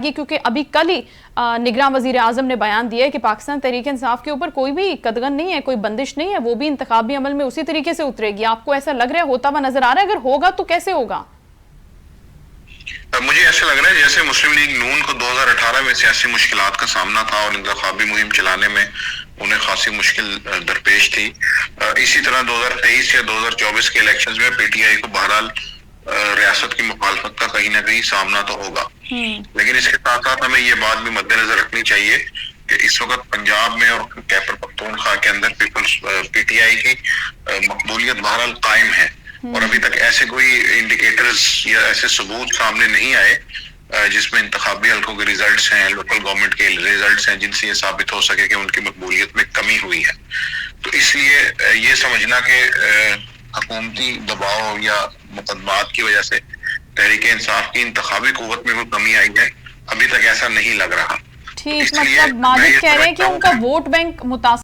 क्योंकि अभी कल ही निगरान वजीर आजम ने बयान दिया है कि पाकिस्तान तहरीक इंसाफ के ऊपर कोई भी कदगन नहीं है, कोई बंदिश नहीं है, वो भी इंतखाबी अमल में उसी तरीके से उतरेगी। आपको ऐसा लग रहा है, होता हुआ नजर आ रहा है? अगर होगा तो कैसे होगा? मुझे ऐसा लग रहा है जैसे मुस्लिम लीग नून को 2018 में सियासी मुश्किलात का सामना था और इंतखाबी मुहिम चलाने में उन्हें खासी मुश्किल दरपेश थी। इसी तरह 2023 या 2024 के इलेक्शंस में पीटीआई को बहरहाल रियासत की मुखालफत का कहीं ना कहीं सामना तो होगा, लेकिन इसके साथ साथ हमें ये बात भी मद्देनजर रखनी चाहिए कि इस वक्त पंजाब में और खैबर पख्तूनख्वा के अंदर पीपल्स पीटीआई की मकबूलियत बहरहाल कायम है और अभी तक ऐसे कोई इंडिकेटर्स या ऐसे सबूत सामने नहीं आए जिसमें इंतखाबी हल्कों के रिजल्ट्स हैं, लोकल गवर्नमेंट के रिजल्ट्स हैं, जिनसे ये साबित हो सके कि उनकी मकबूलियत में कमी हुई है। तो इसलिए ये समझना कि हुकूमती दबाव या मुकदमात की वजह से तहरीक इंसाफ की इंतखाबी कुव्वत में कोई कमी आई है, अभी तक ऐसा नहीं लग रहा। ठीक, मतलब मालिक कह रहे हैं कि उनका वोट बैंक मुतासर